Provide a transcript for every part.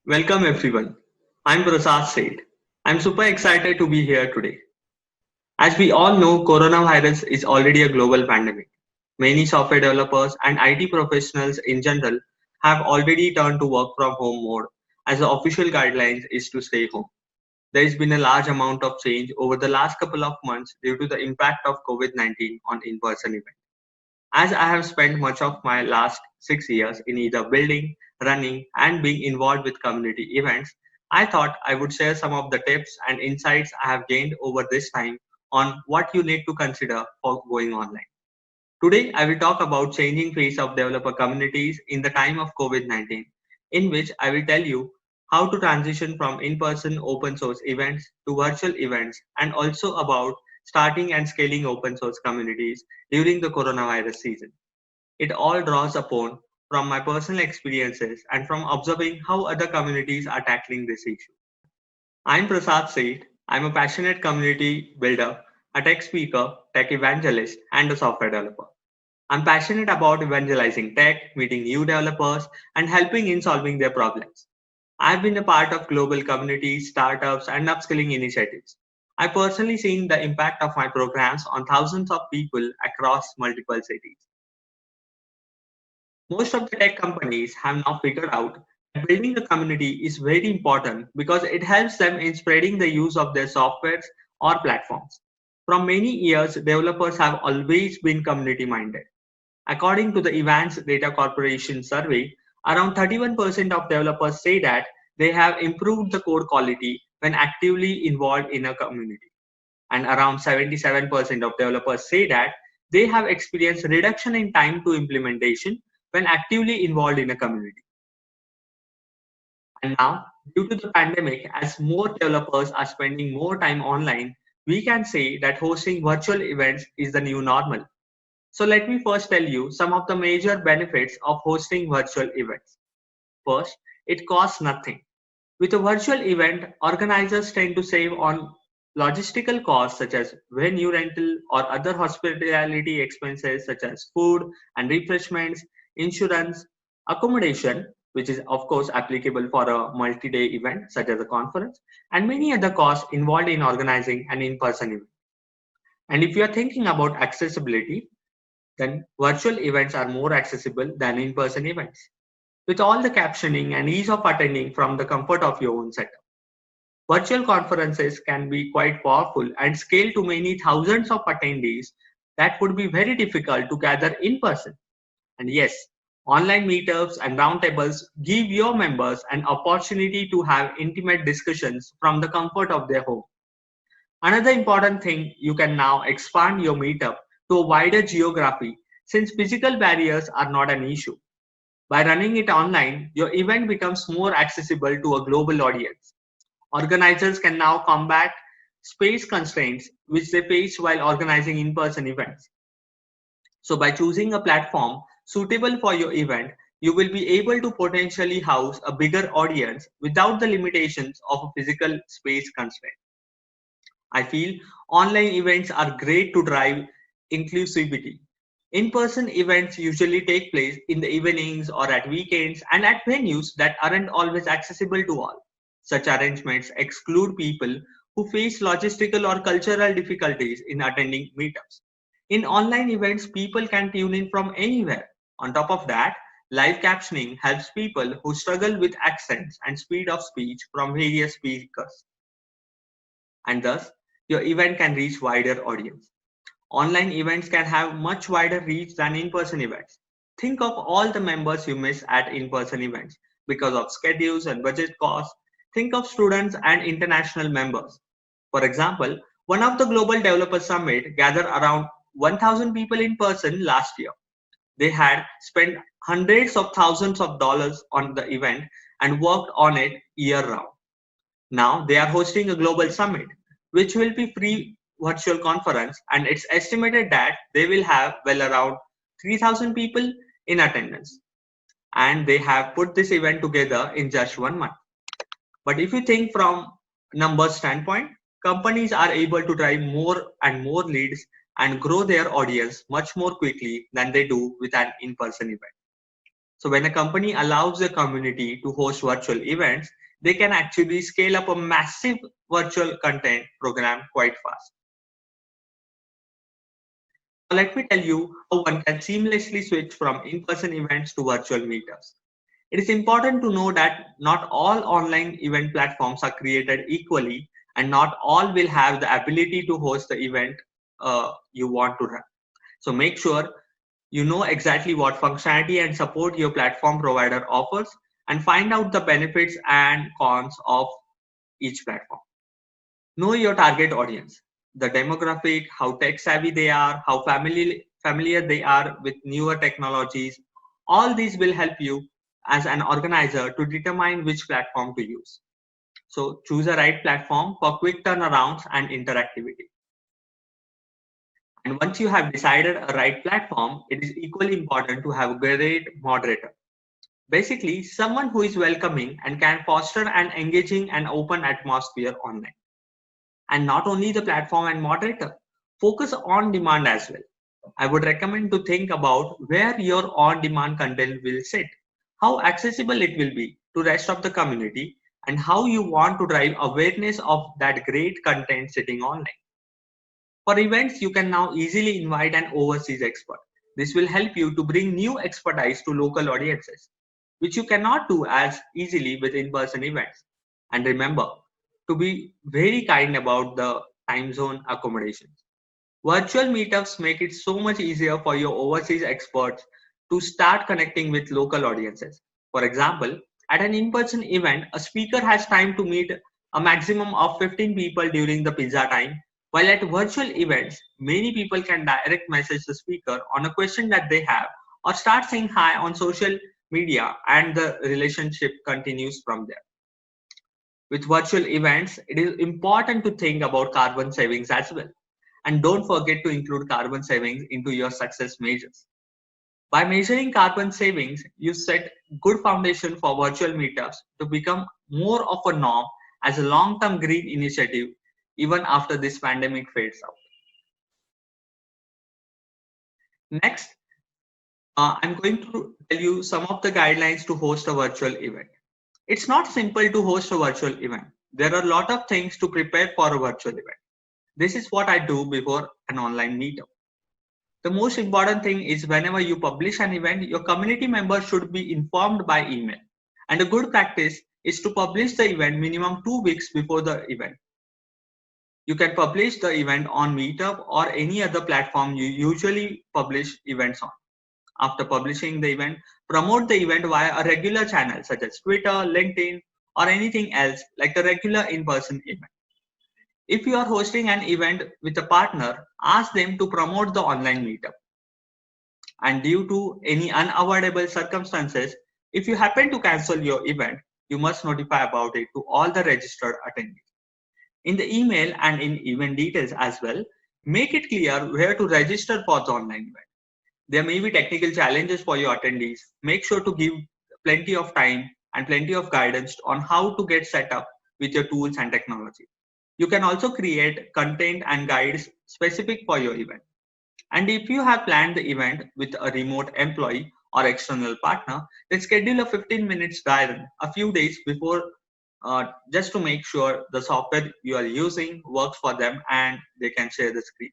Welcome everyone. I'm Prasad Seth. I'm super excited to be here today. As we all know, coronavirus is already a global pandemic. Many software developers and IT professionals in general have already turned to work from home mode as the official guidelines is to stay home. There has been a large amount of change over the last couple of months due to the impact of COVID-19 on in-person events. As I have spent much of my last 6 years in either building, running, and being involved with community events, I thought I would share some of the tips and insights I have gained over this time on what you need to consider for going online. Today, I will talk about changing face of developer communities in the time of COVID-19, in which I will tell you how to transition from in-person open source events to virtual events and also about starting and scaling open source communities during the coronavirus season. It all draws upon from my personal experiences and from observing how other communities are tackling this issue. I'm Prasad Seth. I'm a passionate community builder, a tech speaker, tech evangelist, and a software developer. I'm passionate about evangelizing tech, meeting new developers, and helping in solving their problems. I've been a part of global communities, startups, and upskilling initiatives. I've personally seen the impact of my programs on thousands of people across multiple cities. Most of the tech companies have now figured out that building a community is very important because it helps them in spreading the use of their softwares or platforms. From many years, developers have always been community minded. According to the Evans Data Corporation survey, around 31% of developers say that they have improved the code quality when actively involved in a community. And around 77% of developers say that they have experienced reduction in time to implementation when actively involved in a community. And now, due to the pandemic, as more developers are spending more time online, we can say that hosting virtual events is the new normal. So let me first tell you some of the major benefits of hosting virtual events. First, it costs nothing. With a virtual event, organizers tend to save on logistical costs such as venue rental or other hospitality expenses such as food and refreshments, insurance, accommodation, which is of course applicable for a multi-day event such as a conference, and many other costs involved in organizing an in-person event. And if you are thinking about accessibility, then virtual events are more accessible than in-person events, with all the captioning and ease of attending from the comfort of your own setup. Virtual conferences can be quite powerful and scale to many thousands of attendees that would be very difficult to gather in person. And yes, online meetups and roundtables give your members an opportunity to have intimate discussions from the comfort of their home. Another important thing, you can now expand your meetup to a wider geography since physical barriers are not an issue. By running it online, your event becomes more accessible to a global audience. Organizers can now combat space constraints which they face while organizing in person events. So, by choosing a platform suitable for your event, you will be able to potentially house a bigger audience without the limitations of a physical space constraint. I feel online events are great to drive inclusivity. In person events usually take place in the evenings or at weekends and at venues that aren't always accessible to all. Such arrangements exclude people who face logistical or cultural difficulties in attending meetups. In online events, people can tune in from anywhere. On top of that, live captioning helps people who struggle with accents and speed of speech from various speakers, and thus your event can reach wider audience. Online events can have much wider reach than in-person events. Think of all the members you miss at in-person events because of schedules and budget costs. Think of students and international members. For example, one of the Global Developer Summit gathered around 1,000 people in person last year. They had spent hundreds of thousands of dollars on the event and worked on it year round. Now they are hosting a global summit, which will be free virtual conference, and it's estimated that they will have well around 3,000 people in attendance. And they have put this event together in just 1 month. But if you think from numbers standpoint, companies are able to drive more and more leads and grow their audience much more quickly than they do with an in-person event. So when a company allows the community to host virtual events, they can actually scale up a massive virtual content program quite fast. Now let me tell you how one can seamlessly switch from in-person events to virtual meetups. It is important to know that not all online event platforms are created equally, and not all will have the ability to host the event you want to run. So make sure you know exactly what functionality and support your platform provider offers, and find out the benefits and cons of each platform. Know your target audience, the demographic, how tech savvy they are, how familiar they are with newer technologies. All these will help you as an organizer to determine which platform to use. So choose a right platform for quick turnarounds and interactivity. And once you have decided a right platform, it is equally important to have a great moderator. Basically, someone who is welcoming and can foster an engaging and open atmosphere online. And not only the platform and moderator, focus on demand as well. I would recommend to think about where your on demand content will sit, how accessible it will be to rest of the community, and how you want to drive awareness of that great content sitting online. For events, you can now easily invite an overseas expert. This will help you to bring new expertise to local audiences, which you cannot do as easily with in-person events. And remember to be very kind about the time zone accommodations. Virtual meetups make it so much easier for your overseas experts to start connecting with local audiences. For example, at an in-person event, a speaker has time to meet a maximum of 15 people during the pizza time, while at virtual events, many people can direct message the speaker on a question that they have, or start saying hi on social media, and the relationship continues from there. With virtual events, it is important to think about carbon savings as well. And don't forget to include carbon savings into your success measures. By measuring carbon savings, you set good foundation for virtual meetups to become more of a norm as a long-term green initiative even after this pandemic fades out. Next, I'm going to tell you some of the guidelines to host a virtual event. It's not simple to host a virtual event. There are a lot of things to prepare for a virtual event. This is what I do before an online meetup. The most important thing is whenever you publish an event, your community members should be informed by email. And a good practice is to publish the event minimum 2 weeks before the event. You can publish the event on Meetup or any other platform you usually publish events on. After publishing the event, promote the event via a regular channel such as Twitter, LinkedIn, or anything else like a regular in-person event. If you are hosting an event with a partner, ask them to promote the online meetup. And due to any unavoidable circumstances, if you happen to cancel your event, you must notify about it to all the registered attendees. In the email and in event details as well, make it clear where to register for the online event. There may be technical challenges for your attendees. Make sure to give plenty of time and plenty of guidance on how to get set up with your tools and technology. You can also create content and guides specific for your event. And if you have planned the event with a remote employee or external partner, then schedule a 15 minutes guide a few days before, just to make sure the software you are using works for them and they can share the screen.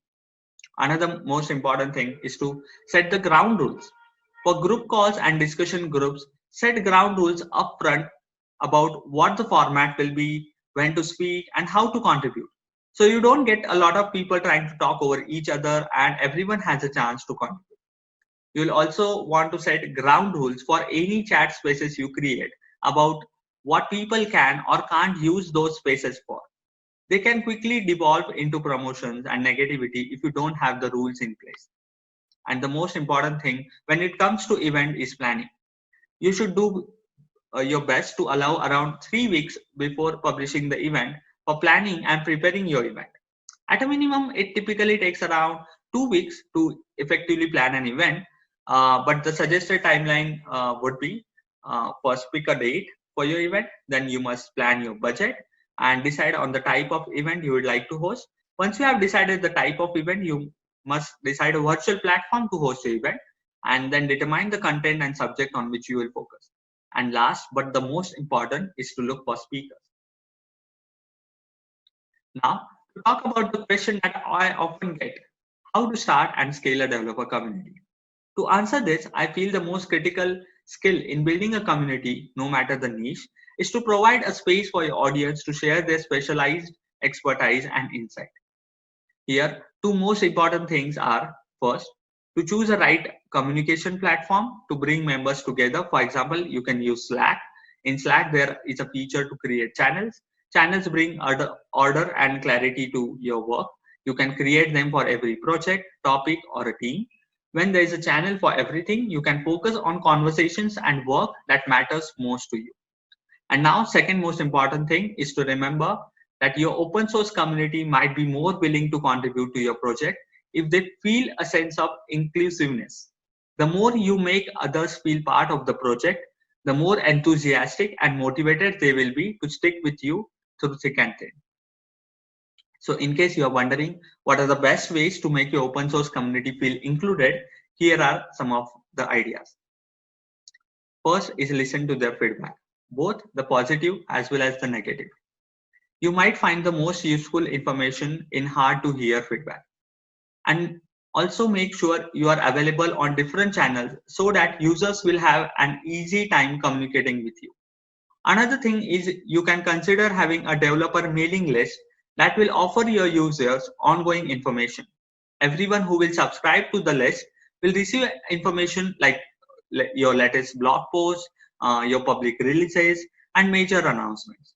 Another most important thing is to set the ground rules. For group calls and discussion groups, set ground rules upfront about what the format will be, when to speak, and how to contribute. So you don't get a lot of people trying to talk over each other and everyone has a chance to contribute. You'll also want to set ground rules for any chat spaces you create about what people can or can't use those spaces for. They can quickly devolve into promotions and negativity if you don't have the rules in place. And the most important thing when it comes to event is planning. You should do your best to allow around 3 weeks before publishing the event for planning and preparing your event. At a minimum, it typically takes around 2 weeks to effectively plan an event, but the suggested timeline would be first pick a date for your event, then you must plan your budget and decide on the type of event you would like to host. Once you have decided the type of event, you must decide a virtual platform to host your event. and then determine the content and subject on which you will focus. And last but the most important is to look for speakers. Now, to talk about the question that I often get, how to start and scale a developer community. To answer this, I feel the most critical skill in building a community, no matter the niche, is to provide a space for your audience to share their specialized expertise and insight. Here, two most important things are: first, to choose a right communication platform to bring members together. For example, you can use Slack. In Slack, there is a feature to create channels. Channels bring order and clarity to your work. You can create them for every project, topic, or a team. When there is a channel for everything, you can focus on conversations and work that matters most to you. And now, second most important thing is to remember that your open source community might be more willing to contribute to your project if they feel a sense of inclusiveness. The more you make others feel part of the project, the more enthusiastic and motivated they will be to stick with you through thick and thin. So in case you are wondering what are the best ways to make your open source community feel included, here are some of the ideas. First is listen to their feedback, both the positive as well as the negative. You might find the most useful information in hard to hear feedback. And also make sure you are available on different channels so that users will have an easy time communicating with you. Another thing is you can consider having a developer mailing list that will offer your users ongoing information. Everyone who will subscribe to the list will receive information like your latest blog posts, your public releases, and major announcements.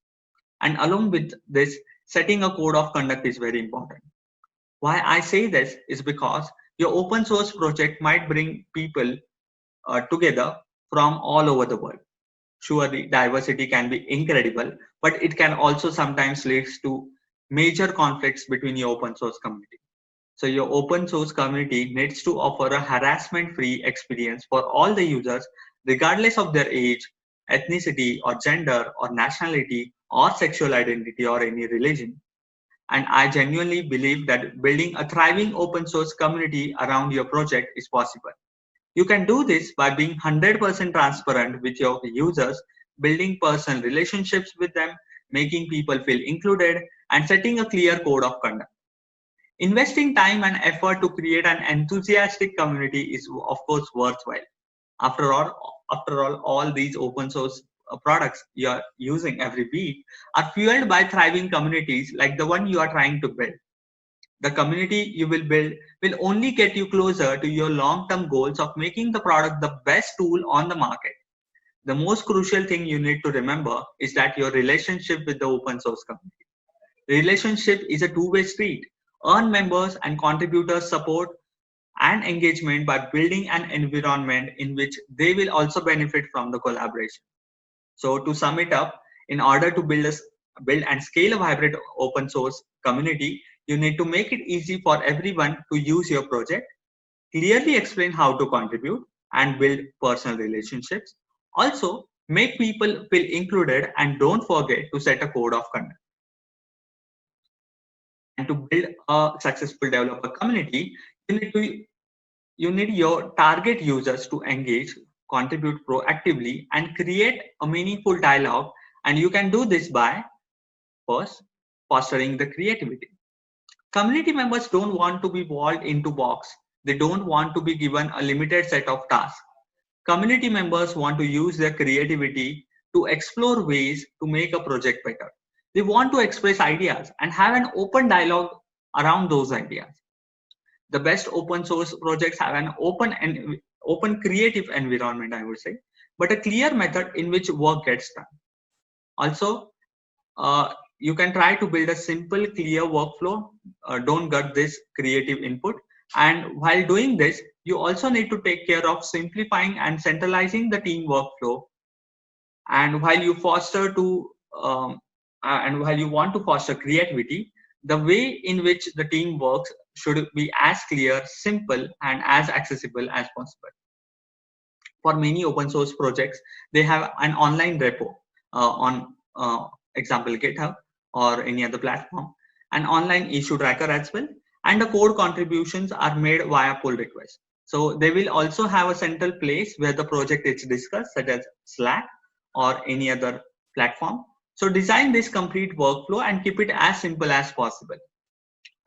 And along with this, setting a code of conduct is very important. Why I say this is because your open source project might bring people together from all over the world. Surely diversity can be incredible, but it can also sometimes lead to major conflicts between your open source community. So your open source community needs to offer a harassment-free experience for all the users, regardless of their age, ethnicity, or gender, or nationality, or sexual identity, or any religion. And I genuinely believe that building a thriving open source community around your project is possible. You can do this by being 100% transparent with your users, building personal relationships with them, making people feel included, and setting a clear code of conduct. Investing time and effort to create an enthusiastic community is, of course, worthwhile. All these open source products you are using every week are fueled by thriving communities like the one you are trying to build. The community you will build will only get you closer to your long-term goals of making the product the best tool on the market. The most crucial thing you need to remember is that your relationship with the open source community. Relationship is a two-way street. Earn members and contributors support and engagement by building an environment in which they will also benefit from the collaboration. So to sum it up, in order to build and scale a vibrant open source community, you need to make it easy for everyone to use your project, clearly explain how to contribute, and build personal relationships. Also, make people feel included and don't forget to set a code of conduct. And to build a successful developer community, you need your target users to engage, contribute proactively, and create a meaningful dialogue. And you can do this by first fostering the creativity. Community members don't want to be walled into box. They don't want to be given a limited set of tasks. Community members want to use their creativity to explore ways to make a project better. They want to express ideas and have an open dialogue around those ideas. The best open source projects have an open creative environment, I would say, but a clear method in which work gets done. Also, you can try to build a simple, clear workflow. Don't gut this creative input. And while doing this, you also need to take care of simplifying and centralizing the team workflow. And while you want to foster creativity, the way in which the team works should be as clear, simple, and as accessible as possible. For many open source projects, they have an online repo on example GitHub or any other platform, an online issue tracker as well, and the code contributions are made via pull request. So they will also have a central place where the project is discussed, such as Slack or any other platform. So design this complete workflow and keep it as simple as possible.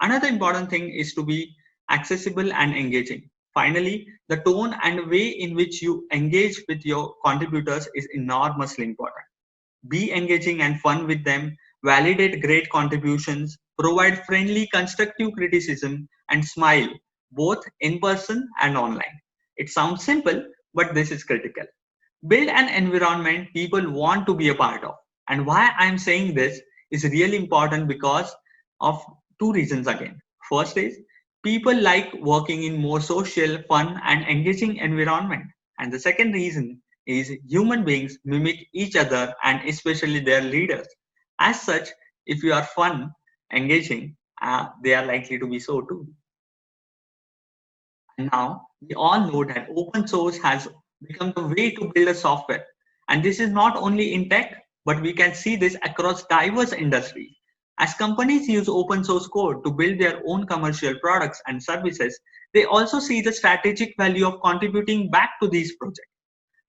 Another important thing is to be accessible and engaging. Finally, the tone and way in which you engage with your contributors is enormously important. Be engaging and fun with them, validate great contributions, provide friendly, constructive criticism, and smile both in person and online. It sounds simple, but this is critical. Build an environment people want to be a part of. And why I'm saying this is really important because of two reasons again. First is people like working in more social, fun, and engaging environment. And the second reason is human beings mimic each other and especially their leaders. As such, if you are fun, engaging, they are likely to be so too. And now we all know that open source has become the way to build a software. And this is not only in tech, but we can see this across diverse industries. As companies use open source code to build their own commercial products and services, they also see the strategic value of contributing back to these projects.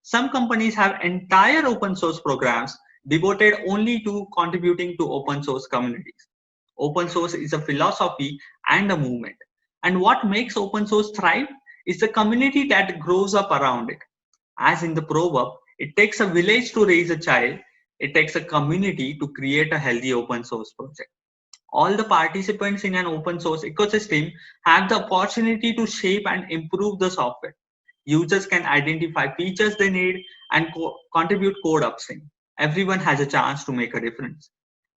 Some companies have entire open source programs devoted only to contributing to open source communities. Open source is a philosophy and a movement. And what makes open source thrive is the community that grows up around it. As in the proverb, it takes a village to raise a child, it takes a community to create a healthy open source project. All the participants in an open source ecosystem have the opportunity to shape and improve the software. Users can identify features they need and contribute code upstream. Everyone has a chance to make a difference.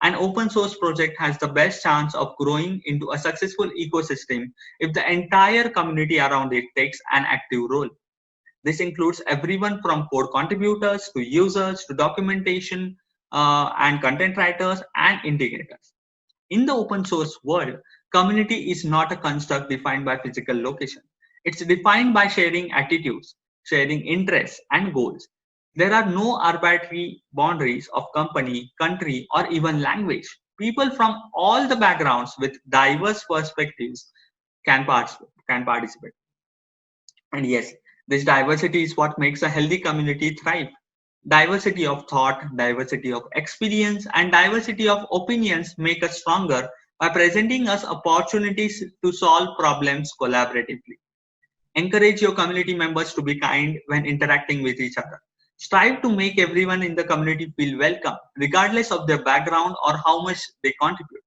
An open source project has the best chance of growing into a successful ecosystem if the entire community around it takes an active role. This includes everyone from code contributors to users to documentation and content writers and integrators. In the open source world, community is not a construct defined by physical location. It's defined by sharing attitudes, sharing interests, and goals. There are no arbitrary boundaries of company, country, or even language. People from all the backgrounds with diverse perspectives can participate. And yes, this diversity is what makes a healthy community thrive. Diversity of thought, diversity of experience, and diversity of opinions make us stronger by presenting us opportunities to solve problems collaboratively. Encourage your community members to be kind when interacting with each other. Strive to make everyone in the community feel welcome, regardless of their background or how much they contribute.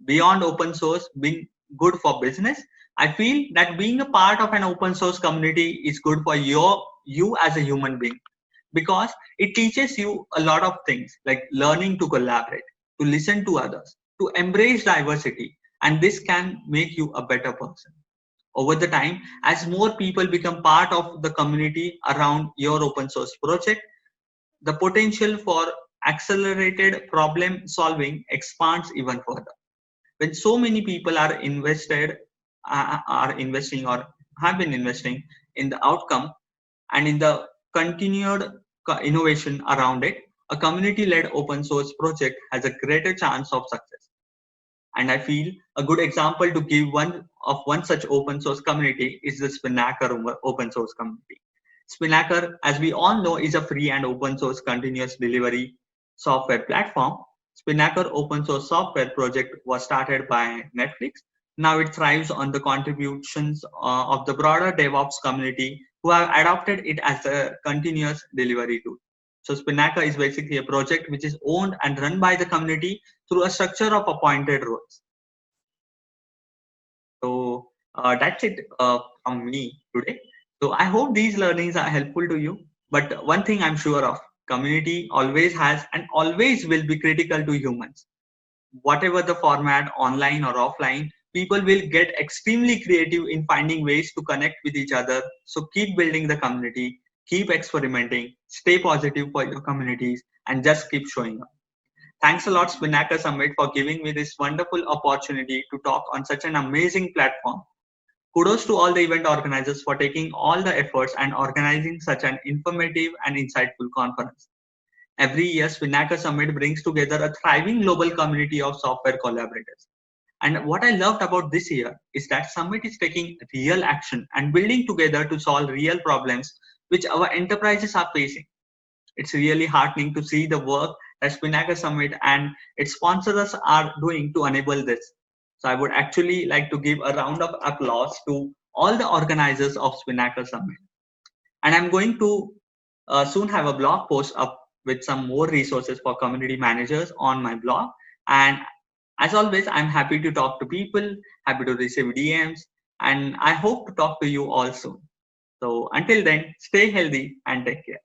Beyond open source being good for business, I feel that being a part of an open source community is good for you as a human being because it teaches you a lot of things like learning to collaborate, to listen to others, to embrace diversity, and this can make you a better person. Over the time, as more people become part of the community around your open source project, the potential for accelerated problem solving expands even further. When so many people are investing or have been investing in the outcome and in the continued innovation around it, a community-led open source project has a greater chance of success. And I feel a good example to give one such open source community is the Spinnaker open source community. Spinnaker, as we all know, is a free and open source continuous delivery software platform. Spinnaker open source software project was started by Netflix. Now it thrives on the contributions of the broader DevOps community who have adopted it as a continuous delivery tool. So Spinnaker is basically a project which is owned and run by the community through a structure of appointed roles. So that's it from me today. So I hope these learnings are helpful to you. But one thing I'm sure of, community always has and always will be critical to humans. Whatever the format, online or offline, people will get extremely creative in finding ways to connect with each other. So keep building the community, keep experimenting, stay positive for your communities, and just keep showing up. Thanks a lot, Spinnaker Summit, for giving me this wonderful opportunity to talk on such an amazing platform. Kudos to all the event organizers for taking all the efforts and organizing such an informative and insightful conference. Every year, Spinnaker Summit brings together a thriving global community of software collaborators. And what I loved about this year is that Summit is taking real action and building together to solve real problems which our enterprises are facing. It's really heartening to see the work that Spinnaker Summit and its sponsors are doing to enable this. So I would actually like to give a round of applause to all the organizers of Spinnaker Summit. And I'm going to soon have a blog post up with some more resources for community managers on my blog. And as always, I'm happy to talk to people, happy to receive DMs, and I hope to talk to you all soon. So until then, stay healthy and take care.